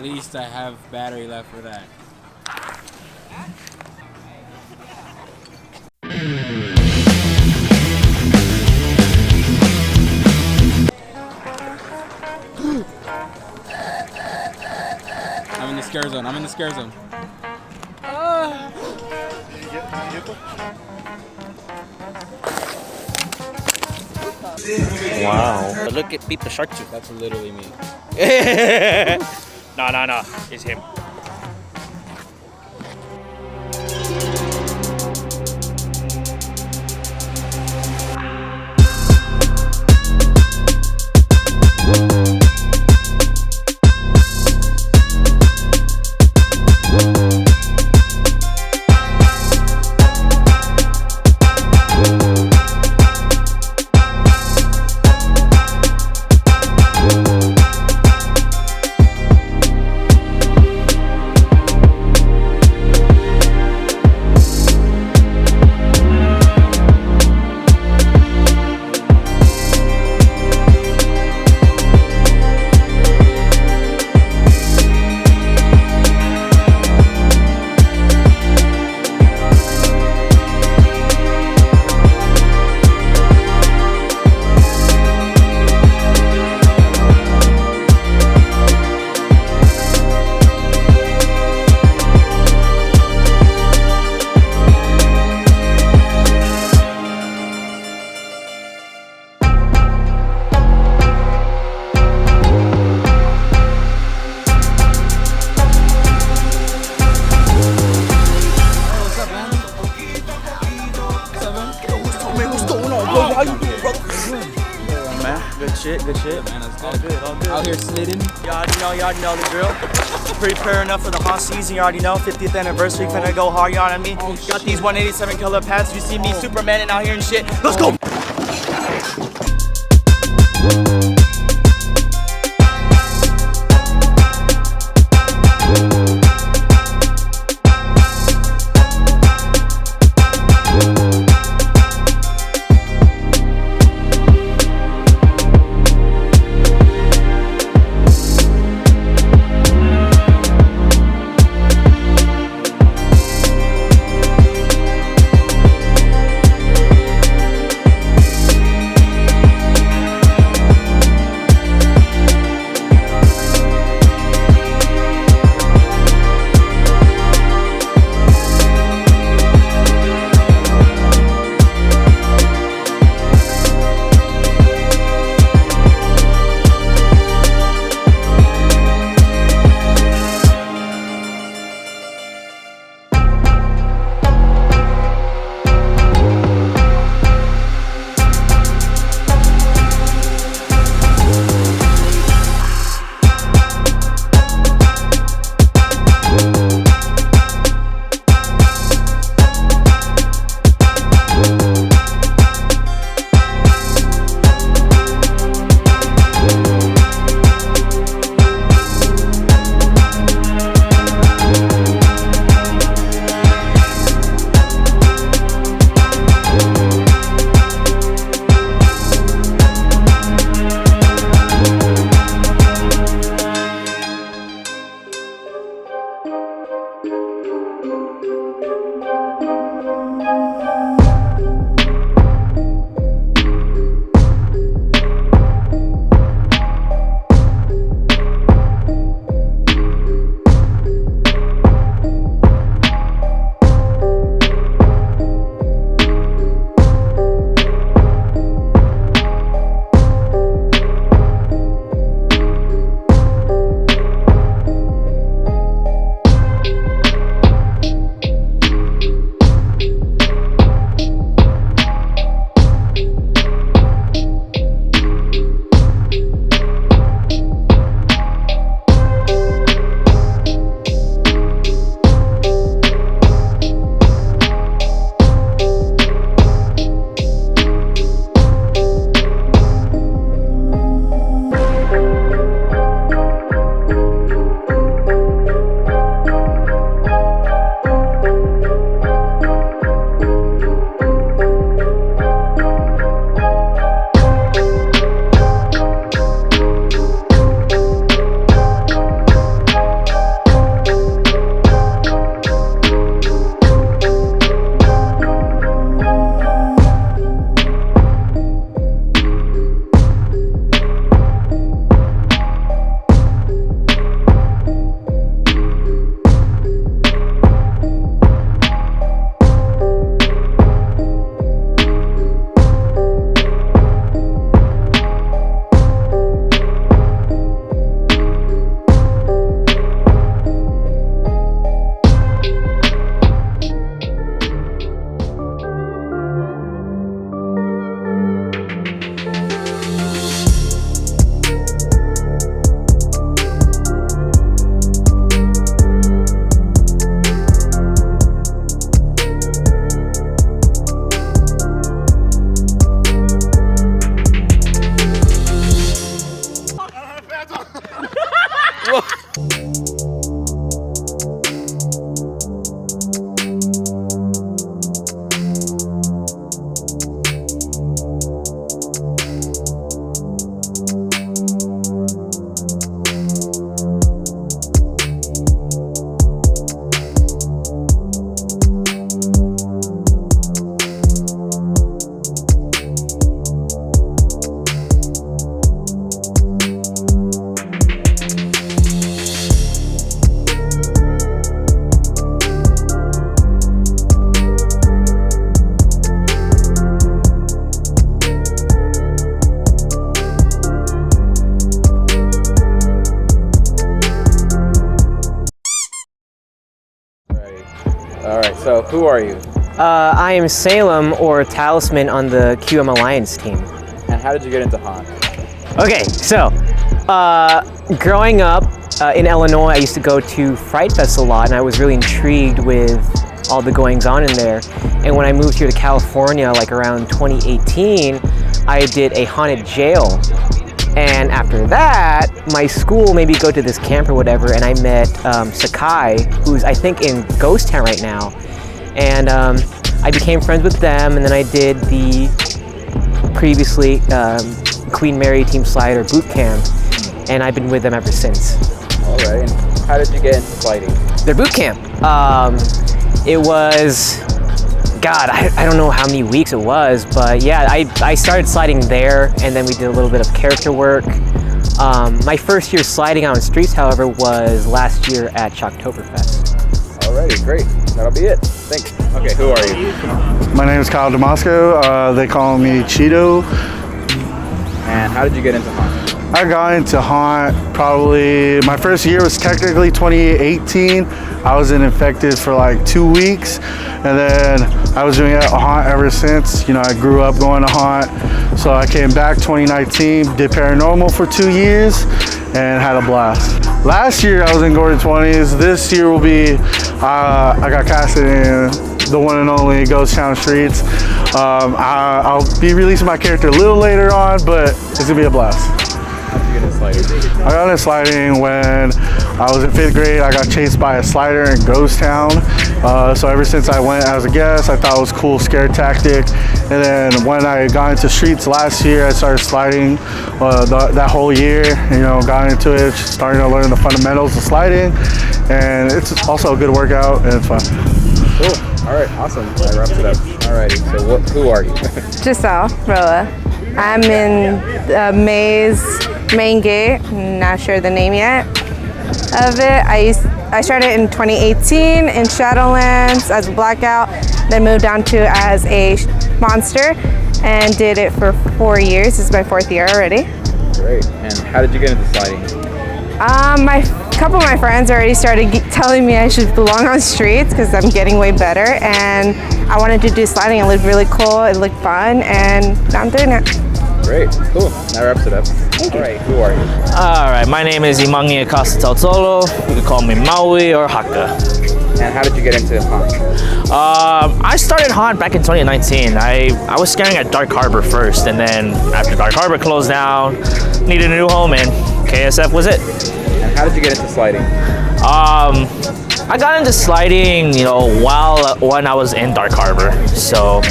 least I have battery left for that. I'm in the scare zone. I'm in the scare zone. Wow. Look at beat the shark too. That's literally me. No. It's him. Good shit. Man, that's All good. Out here slitting. You already know the drill. Preparing up for the hot season, you already know. 50th anniversary, finna go hard, you know what I mean? Got these 187 color pads, you see me Supermaning out here and shit. Let's go! who are you? I am Salem, or Talisman, on the QM Alliance team. And how did you get into haunt? Okay, so growing up in Illinois, I used to go to Fright Fest a lot, and I was really intrigued with all the goings on in there. And when I moved here to California, like around 2018, I did a haunted jail. And after that, my school made me go to this camp or whatever, and I met Sakai, who's I think in Ghost Town right now. And I became friends with them, and then I did the previously Queen Mary Team Slider boot camp, and I've been with them ever since. All right, and how did you get into sliding? Their boot camp. It was, God, I don't know how many weeks it was, but yeah, I started sliding there, and then we did a little bit of character work. My first year sliding out on streets, however, was last year at Shocktoberfest. Alrighty, great. That'll be it. Thanks. Okay, who are you? My name is Kyle Damasco. They call me Cheeto. And how did you get into haunt? I got into haunt probably, my first year was technically 2018. I was infected for like 2 weeks, and then I was doing haunt ever since. You know, I grew up going to haunt. So I came back 2019, did paranormal for 2 years, and had a blast. Last year I was in Gordon 20s. This year will be, I got casted in the one and only Ghost Town Streets. I'll be releasing my character a little later on, but it's gonna be a blast. How did you get into sliding? I got into sliding when I was in 5th grade. I got chased by a slider in Ghost Town. So ever since I went as a guest, I thought it was a cool scare tactic. And then when I got into streets last year, I started sliding that whole year. You know, got into it, starting to learn the fundamentals of sliding. And it's also a good workout, and it's fun. Cool. All right, awesome. That wraps it up. Alrighty, so who are you? Giselle Roa. I'm in Maze main gate. Not sure the name yet of it. I started in 2018 in Shadowlands as a blackout, then moved down to as a monster, and did it for 4 years. This is my 4th year already. Great. And how did you get into sliding? A couple of my friends already started telling me I should belong on streets because I'm getting way better, and I wanted to do sliding. It looked really cool, it looked fun, and now I'm doing it. Great, cool. That wraps it up. All right, who are you? All right, my name is Imangi Acosta Tautolo. You can call me Maui or Haka. And how did you get into haunt? I started haunt back in 2019. I was scaring at Dark Harbor first, and then after Dark Harbor closed down, needed a new home, and KSF was it. And how did you get into sliding? I got into sliding, you know, when I was in Dark Harbor. So,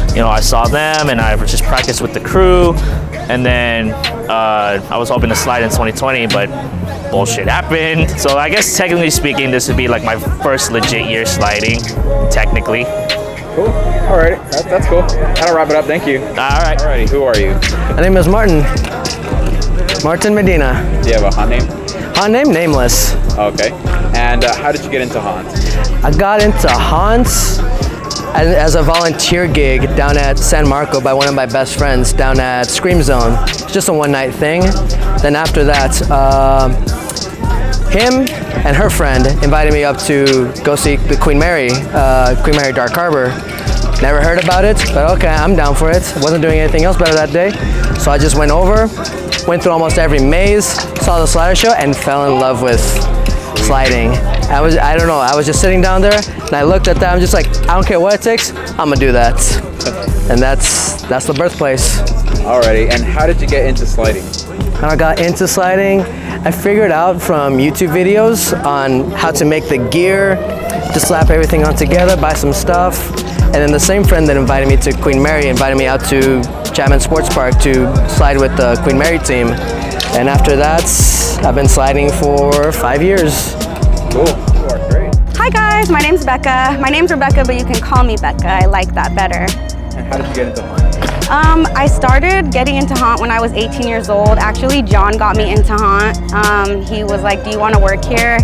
you know, I saw them and I just practiced with the crew, and then I was hoping to slide in 2020, but bullshit happened. So I guess technically speaking, this would be like my first legit year sliding, technically. Cool. All right, that's cool. That'll wrap it up. Thank you. All right. Alrighty, who are you? My name is Martin Medina. Do you have a haunt name? Haunt name, nameless. Okay. And how did you get into haunt? I got into haunts as a volunteer gig down at San Marco by one of my best friends down at Scream Zone. Just a one-night thing. Then after that, him and her friend invited me up to go see the Queen Mary Dark Harbor. Never heard about it, but okay, I'm down for it. Wasn't doing anything else better that day, so I just went over, went through almost every maze, saw the slider show, and fell in love with sliding. I don't know, I was just sitting down there, and I looked at that, I'm just like, I don't care what it takes, I'm gonna do that. And that's the birthplace. Alrighty, and how did you get into sliding? When I got into sliding, I figured out from YouTube videos on how to make the gear, to slap everything on together, buy some stuff. And then the same friend that invited me to Queen Mary invited me out to Chapman Sports Park to slide with the Queen Mary team. And after that, I've been sliding for 5 years. Cool, you are great. Hi guys, my name's Becca. My name's Rebecca, but you can call me Becca. I like that better. And how did you get into haunt? I started getting into haunt when I was 18 years old. Actually, John got me into haunt. He was like, do you want to work here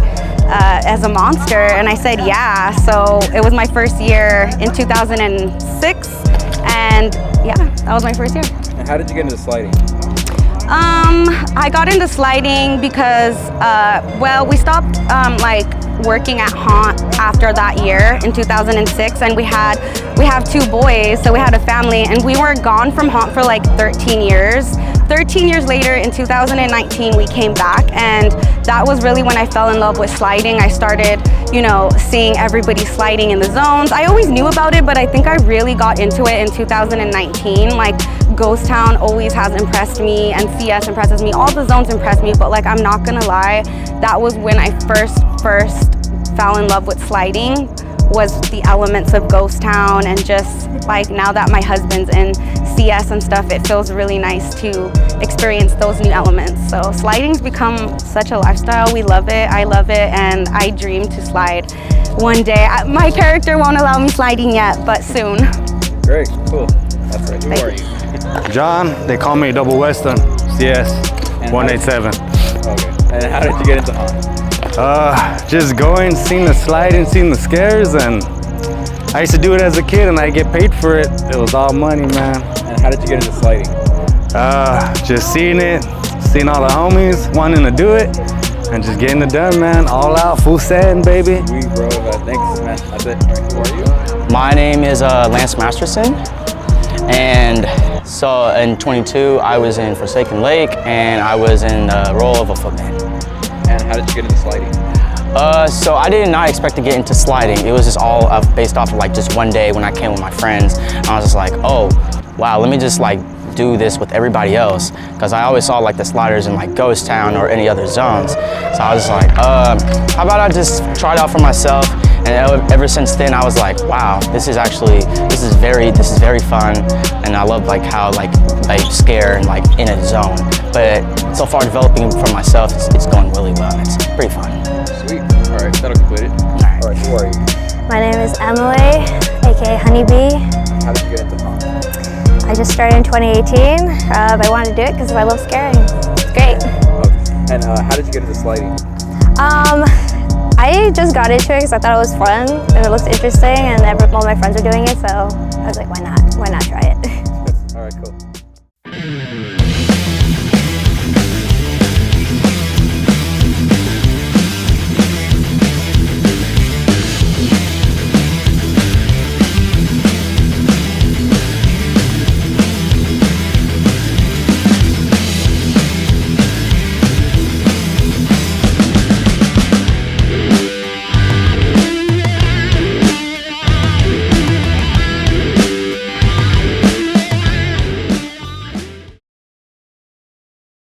as a monster? And I said, yeah. So it was my first year in 2006. And yeah, that was my first year. And how did you get into sliding? I got into sliding because, well, we stopped working at Haunt after that year in 2006, and we have 2 boys, so we had a family, and we were gone from Haunt for like 13 years. 13 years later, in 2019, we came back, and that was really when I fell in love with sliding. I started, you know, seeing everybody sliding in the zones. I always knew about it, but I think I really got into it in 2019. Like, Ghost Town always has impressed me, and CS impresses me. All the zones impress me, but like, I'm not gonna lie, that was when I first fell in love with sliding, was the elements of Ghost Town. And just like, now that my husband's in CS and stuff, it feels really nice to experience those new elements. So sliding's become such a lifestyle. We love it, I love it, and I dream to slide one day. My character won't allow me sliding yet, but soon. Great, cool. That's right. Who are you? John, they call me Double Western, CS, And 187. Okay. And how did you get into Haunt? Just going, seeing the sliding, seeing the scares, and I used to do it as a kid and I get paid for it. It was all money, man. And how did you get into sliding? Just seeing it, seeing all the homies wanting to do it, and just getting it done, man. All out, full send, baby. Sweet, bro. Thanks, man. That's it. All right, who are you? My name is Lance Masterson, and so in 22 I was in Forsaken Lake, and I was in the role of a footman. And how did you get into sliding? So I did not expect to get into sliding. It was just all based off of like just one day when I came with my friends. I was just like, oh, wow, let me just like do this with everybody else. Because I always saw like the sliders in like Ghost Town or any other zones. So I was just like, how about I just try it out for myself? And ever since then, I was like, wow, this is very fun. And I love like how like scare and like in a zone. But so far developing for myself, it's going really well. It's pretty fun. Sweet. All right, that'll complete it. All right, who are you? My name is Emily, aka Honeybee. How did you get into Haunt? I just started in 2018, but I wanted to do it because I love scaring. It's great. Okay. And how did you get into sliding? I just got into it because I thought it was fun and it looked interesting, and all my friends were doing it, so I was like, why not? Why not try it? All right, cool.